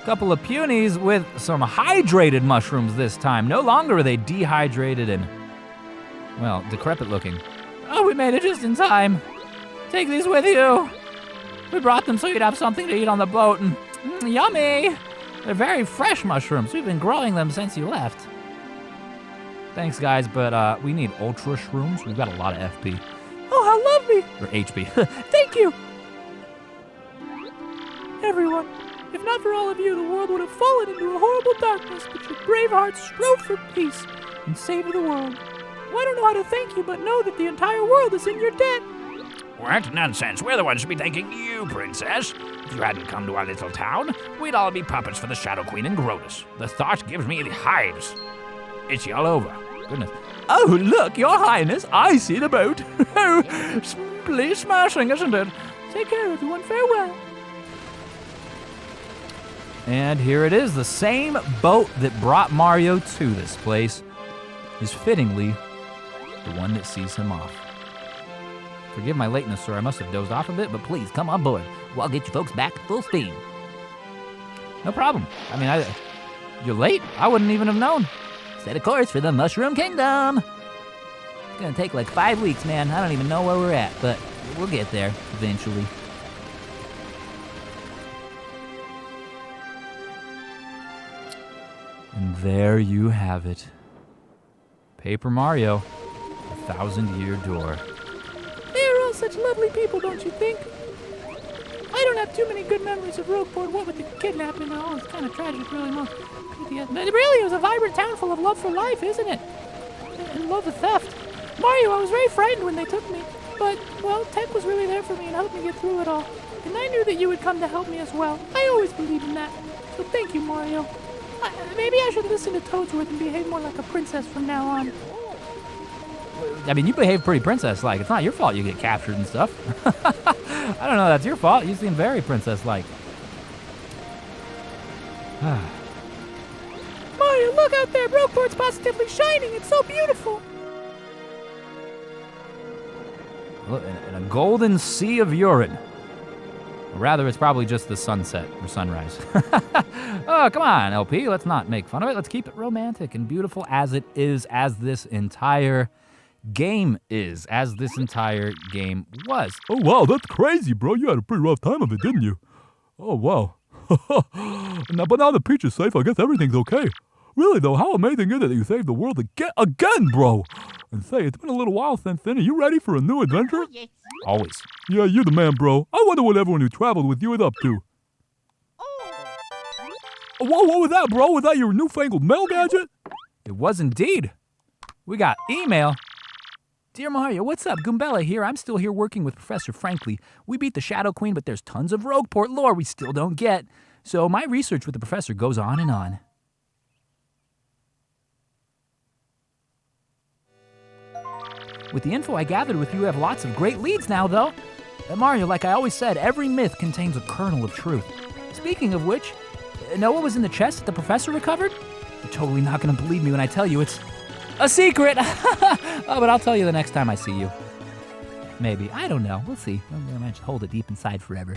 Couple of punies with some hydrated mushrooms this time. No longer are they dehydrated and, well, decrepit looking. Oh, we made it just in time. Take these with you. We brought them so you'd have something to eat on the boat, and yummy! They're very fresh mushrooms. We've been growing them since you left. Thanks, guys, but we need ultra shrooms. We've got a lot of FP. Oh, how lovely! Or HP. Thank you! Everyone, if not for all of you, the world would have fallen into a horrible darkness, but your brave hearts strove for peace and saved the world. Well, I don't know how to thank you, but know that the entire world is in your debt. What? Nonsense. We're the ones should be thanking you, Princess. If you hadn't come to our little town, we'd all be puppets for the Shadow Queen and Grodus. The thought gives me the hives. Itchy all over. Goodness. Oh, look, Your Highness, I see the boat. Oh, simply smashing, isn't it? Take care, everyone. Farewell. And here it is. The same boat that brought Mario to this place is fittingly the one that sees him off. Forgive my lateness, sir. I must have dozed off a bit, but please come on board. We'll get you folks back to full steam. No problem. I mean, you're late. I wouldn't even have known. Set a course for the Mushroom Kingdom. It's gonna take like 5 weeks, man. I don't even know where we're at, but we'll get there eventually. And there you have it. Paper Mario, the 1,000-year door. They're all such lovely people, don't you think? I don't have too many good memories of Rogueport, what with the kidnapping and all. It's kind of tragic, really, most PTSD. But really, it was a vibrant town full of love for life, isn't it? And love of theft. Mario, I was very frightened when they took me. But, well, Tech was really there for me and helped me get through it all. And I knew that you would come to help me as well. I always believed in that. So thank you, Mario. Maybe I should listen to Toadsworth and behave more like a princess from now on. I mean, you behave pretty princess-like. It's not your fault you get captured and stuff. I don't know, that's your fault. You seem very princess-like. Mario, look out there! Rogueport's positively shining! It's so beautiful! Look, in a golden sea of urine. Or rather, it's probably just the sunset or sunrise. Oh, come on, LP. Let's not make fun of it. Let's keep it romantic and beautiful as it is, as this entire game is, as this entire game was. Oh, wow, that's crazy, bro. You had a pretty rough time of it, didn't you? Oh, wow. But now the Peach is safe, I guess everything's okay. Really, though, how amazing is it that you saved the world again, bro? And say, it's been a little while since then. Are you ready for a new adventure? Always. Yeah, you're the man, bro. I wonder what everyone who traveled with you is up to. Whoa, what was that, bro? Was that your newfangled mail gadget? It was indeed. We got email. Dear Mario, what's up? Goombella here. I'm still here working with Professor Frankly. We beat the Shadow Queen, but there's tons of Rogueport lore we still don't get. So my research with the professor goes on and on. With the info I gathered with you, have lots of great leads now, though. Mario, like I always said, every myth contains a kernel of truth. Speaking of which, know what was in the chest that the professor recovered? You're totally not going to believe me when I tell you it's a secret. Oh, but I'll tell you the next time I see you. Maybe. I don't know. We'll see. I'm going to just hold it deep inside forever.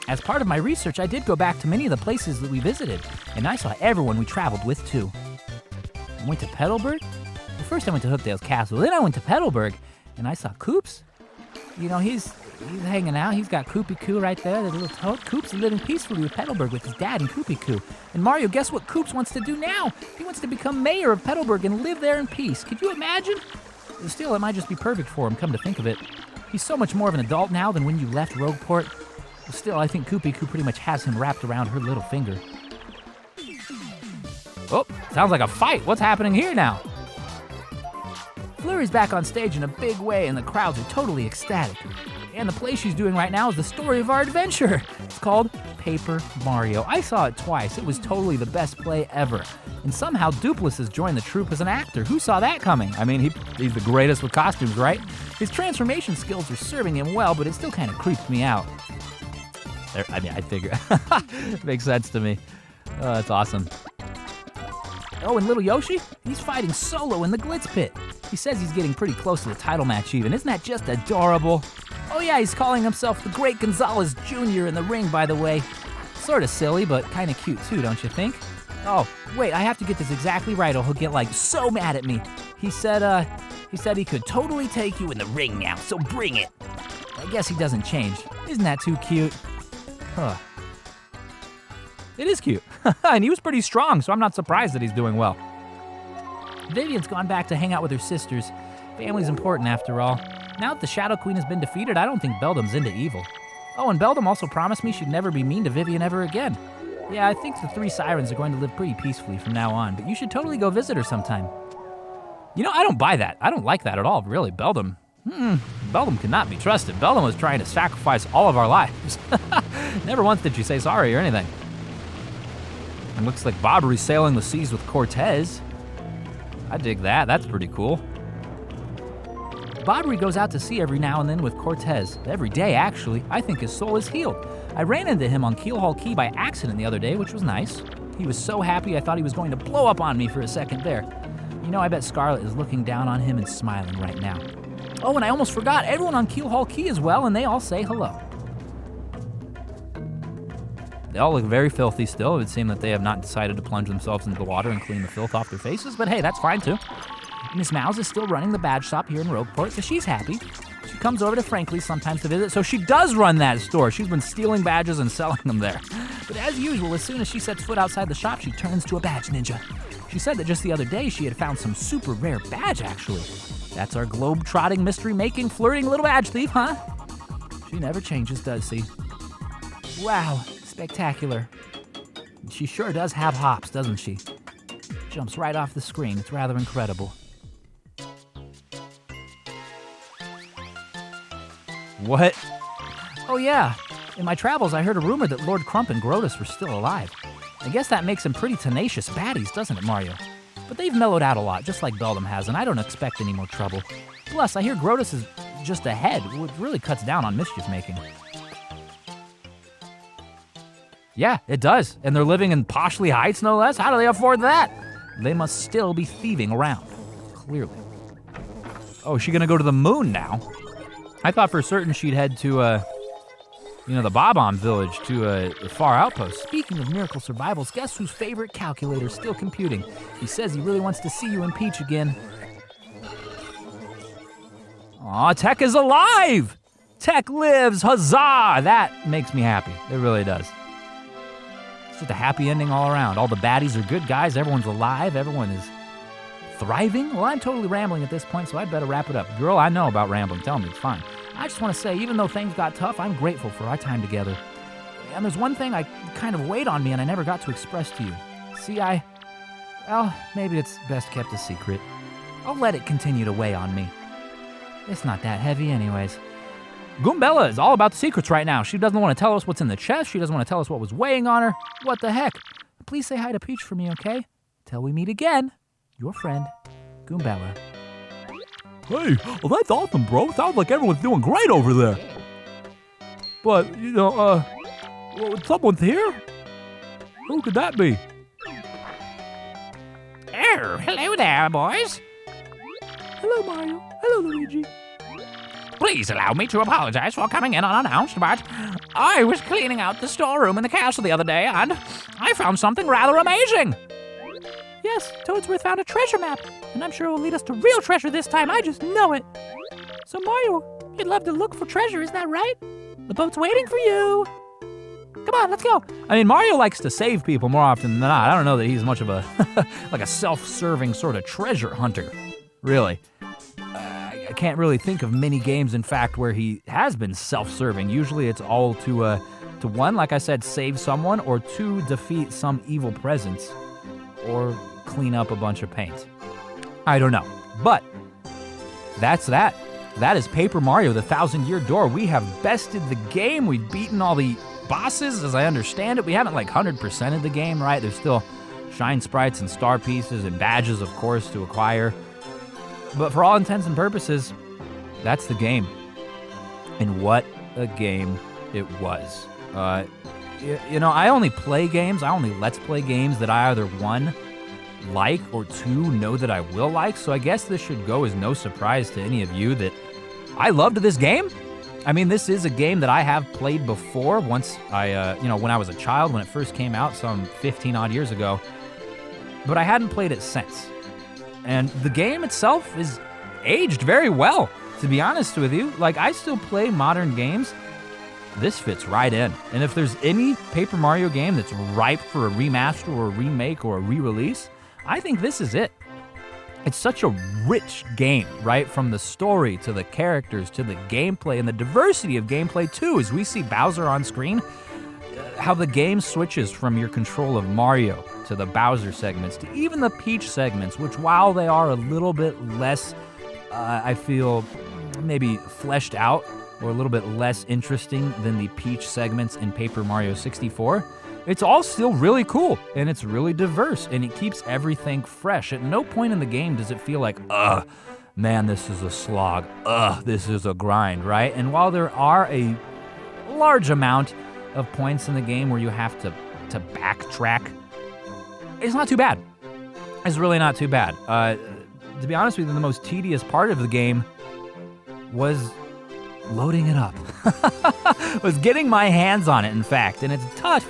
As part of my research, I did go back to many of the places that we visited, and I saw everyone we traveled with, too. I went to Petalburg. Well, first I went to Hookdale's Castle, then I went to Petalburg, and I saw Koops. You know, he's hanging out. He's got Koopy Koo right there, the little toad. Koops is living peacefully with Petalburg with his dad and Koopy Koo. And Mario, guess what Koops wants to do now? He wants to become mayor of Petalburg and live there in peace. Could you imagine? Still, it might just be perfect for him, come to think of it. He's so much more of an adult now than when you left Rogueport. Still, I think Koopy Koo pretty much has him wrapped around her little finger. Oh, sounds like a fight. What's happening here now? Flurry's back on stage in a big way, and the crowds are totally ecstatic. And the play she's doing right now is the story of our adventure. It's called Paper Mario. I saw it twice. It was totally the best play ever. And somehow Dupless has joined the troupe as an actor. Who saw that coming? I mean, he's the greatest with costumes, right? His transformation skills are serving him well, but it still kind of creeps me out. I figure. Makes sense to me. Oh, that's awesome. Oh, and little Yoshi? He's fighting solo in the Glitz Pit. He says he's getting pretty close to the title match even. Isn't that just adorable? Oh yeah, he's calling himself the Great Gonzalez Jr. in the ring, by the way. Sort of silly, but kind of cute too, don't you think? Oh, wait, I have to get this exactly right or he'll get, so mad at me. He said he could totally take you in the ring now, so bring it. I guess he doesn't change. Isn't that too cute? Huh. It is cute. And he was pretty strong, so I'm not surprised that he's doing well. Vivian's gone back to hang out with her sisters. Family's important after all. Now that the Shadow Queen has been defeated, I don't think Beldam's into evil. Oh, and Beldam also promised me she'd never be mean to Vivian ever again. Yeah, I think the three sirens are going to live pretty peacefully from now on, but you should totally go visit her sometime. You know, I don't buy that. I don't like that at all, really. Beldam cannot be trusted. Beldam was trying to sacrifice all of our lives. Never once did she say sorry or anything. It looks like Bobbery's sailing the seas with Cortez. I dig that. That's pretty cool. Bobbery goes out to sea every now and then with Cortez. Every day, actually. I think his soul is healed. I ran into him on Keelhaul Key by accident the other day, which was nice. He was so happy I thought he was going to blow up on me for a second there. You know, I bet Scarlet is looking down on him and smiling right now. Oh, and I almost forgot, everyone on Keelhaul Key as well, and they all say hello. They all look very filthy still. It would seem that they have not decided to plunge themselves into the water and clean the filth off their faces, but hey, that's fine too. Miss Mouse is still running the badge shop here in Rogueport, so she's happy. She comes over to Frankly's sometimes to visit, so she does run that store. She's been stealing badges and selling them there. But as usual, as soon as she sets foot outside the shop, she turns to a badge ninja. She said that just the other day she had found some super rare badge, actually. That's our globe-trotting, mystery-making, flirting little badge thief, huh? She never changes, does she? Wow, spectacular. She sure does have hops, doesn't she? Jumps right off the screen. It's rather incredible. What? Oh yeah, in my travels I heard a rumor that Lord Crump and Grodus were still alive. I guess that makes them pretty tenacious baddies, doesn't it, Mario? But they've mellowed out a lot, just like Beldam has, and I don't expect any more trouble. Plus, I hear Grodus is just ahead, which really cuts down on mischief making. Yeah, it does, and they're living in Poshley Heights, no less. How do they afford that? They must still be thieving around, clearly. Oh, is she gonna go to the moon now? I thought for certain she'd head to, the Bob-omb village, to the far outpost. Speaking of miracle survivals, guess whose favorite calculator's still computing? He says he really wants to see you and Peach again. Aw, Tech is alive! Tech lives, huzzah! That makes me happy. It really does. It's just a happy ending all around. All the baddies are good guys, everyone's alive, everyone is thriving. Well, I'm totally rambling at this point, so I'd better wrap it up. Girl, I know about rambling. Tell me, it's fine. I just want to say, even though things got tough, I'm grateful for our time together. And there's one thing I kind of weighed on me and I never got to express to you. See, maybe it's best kept a secret. I'll let it continue to weigh on me. It's not that heavy anyways. Goombella is all about the secrets right now. She doesn't want to tell us what's in the chest. She doesn't want to tell us what was weighing on her. What the heck? Please say hi to Peach for me, okay? Till we meet again, your friend, Goombella. Hey, well, that's awesome, bro. Sounds like everyone's doing great over there. But, someone's here? Who could that be? Oh, hello there, boys. Hello, Mario. Hello, Luigi. Please allow me to apologize for coming in unannounced, but I was cleaning out the storeroom in the castle the other day, and I found something rather amazing. Yes, Toadsworth found a treasure map, and I'm sure it will lead us to real treasure this time. I just know it. So, Mario, you'd love to look for treasure, isn't that right? The boat's waiting for you. Come on, let's go. I mean, Mario likes to save people more often than not. I don't know that he's much of a like a self-serving sort of treasure hunter, really. I can't really think of many games, in fact, where he has been self-serving. Usually it's all to one, like I said, save someone, or two, defeat some evil presence, or clean up a bunch of paint. I don't know. But that's that. That is Paper Mario, the 1,000-Year Door. We have bested the game. We've beaten all the bosses, as I understand it. We haven't 100%ed the game, right? There's still shine sprites and star pieces and badges, of course, to acquire. But for all intents and purposes, that's the game. And what a game it was. I only play games, I only Let's Play games that I either, one, like, or two, know that I will like. So I guess this should go as no surprise to any of you that I loved this game. I mean, this is a game that I have played before once when I was a child, when it first came out some 15 odd years ago. But I hadn't played it since. And the game itself is aged very well, to be honest with you. Like, I still play modern games. This fits right in. And if there's any Paper Mario game that's ripe for a remaster or a remake or a re-release, I think this is it. It's such a rich game, right? From the story to the characters to the gameplay, and the diversity of gameplay too, as we see Bowser on screen. How the game switches from your control of Mario to the Bowser segments to even the Peach segments, which, while they are a little bit less, I feel, maybe fleshed out or a little bit less interesting than the Peach segments in Paper Mario 64, it's all still really cool, and it's really diverse, and it keeps everything fresh. At no point in the game does it feel like, man, this is a slog. This is a grind, right? And while there are a large amount of points in the game where you have to backtrack, it's not too bad. It's really not too bad. To be honest with you, the most tedious part of the game was loading it up. Was getting my hands on it, in fact, and it's tough.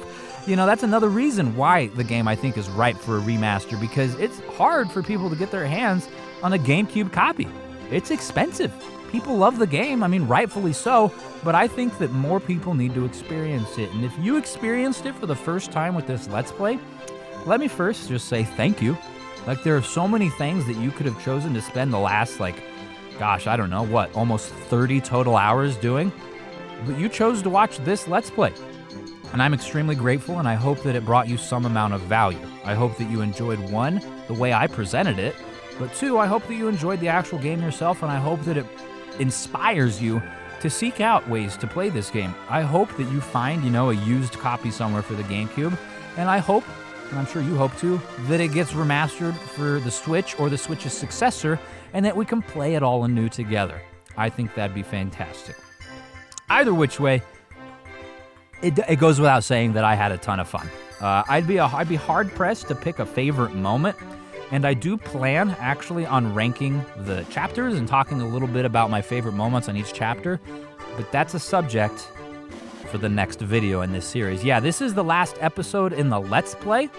That's another reason why the game, I think, is ripe for a remaster, because it's hard for people to get their hands on a GameCube copy. It's expensive. People love the game, I mean, rightfully so, but I think that more people need to experience it. And if you experienced it for the first time with this Let's Play, let me first just say thank you. Like, there are so many things that you could have chosen to spend the last, I don't know, almost 30 total hours doing, but you chose to watch this Let's Play. And I'm extremely grateful, and I hope that it brought you some amount of value. I hope that you enjoyed, one, the way I presented it, but two, I hope that you enjoyed the actual game yourself, and I hope that it inspires you to seek out ways to play this game. I hope that you find, a used copy somewhere for the GameCube, and I hope, and I'm sure you hope too, that it gets remastered for the Switch or the Switch's successor, and that we can play it all anew together. I think that'd be fantastic. Either which way, it goes without saying that I had a ton of fun. I'd be hard-pressed to pick a favorite moment, and I do plan, actually, on ranking the chapters and talking a little bit about my favorite moments on each chapter, but that's a subject for the next video in this series. Yeah, this is the last episode in the Let's Play,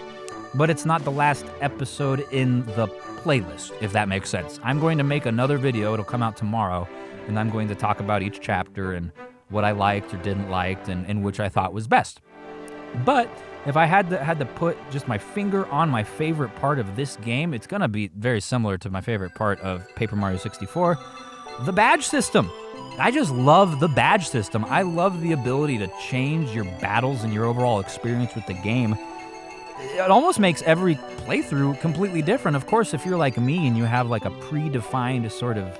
but it's not the last episode in the playlist, if that makes sense. I'm going to make another video, it'll come out tomorrow, and I'm going to talk about each chapter and what I liked or didn't like, and which I thought was best. But if I had to put just my finger on my favorite part of this game, it's gonna be very similar to my favorite part of Paper Mario 64, the badge system. I just love the badge system. I love the ability to change your battles and your overall experience with the game. It almost makes every playthrough completely different. Of course, if you're like me and you have a predefined sort of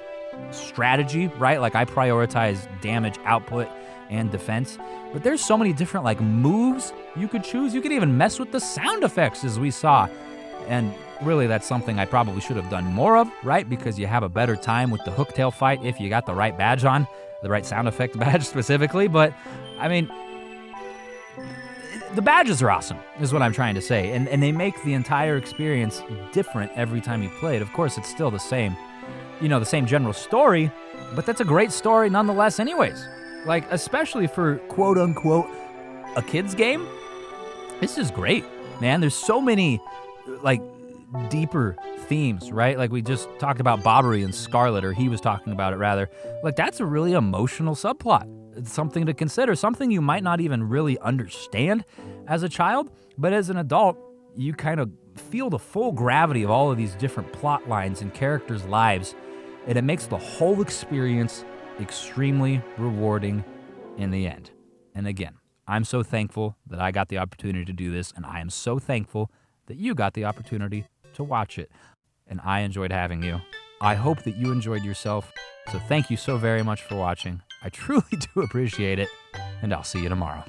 strategy, right? Like I prioritize damage output and defense. But there's so many different like moves you could choose. You could even mess with the sound effects as we saw. And really that's something I probably should have done more of, right? Because you have a better time with the hooktail fight if you got the right badge on, the right sound effect badge specifically. But I mean, the badges are awesome, is what I'm trying to say. And they make the entire experience different every time you play it. Of course, it's still the same, the same general story, but that's a great story nonetheless anyways. Like, especially for quote unquote a kid's game, this is great, man. There's so many like deeper themes, right? Like we just talked about Bobbery and Scarlet, or he was talking about it rather. Like that's a really emotional subplot. It's something to consider, something you might not even really understand as a child, but as an adult, you kind of feel the full gravity of all of these different plot lines and characters' lives, and it makes the whole experience extremely rewarding in the end. And again, I'm so thankful that I got the opportunity to do this, and I am so thankful that you got the opportunity to watch it. And I enjoyed having you. I hope that you enjoyed yourself. So thank you so very much for watching. I truly do appreciate it, and I'll see you tomorrow.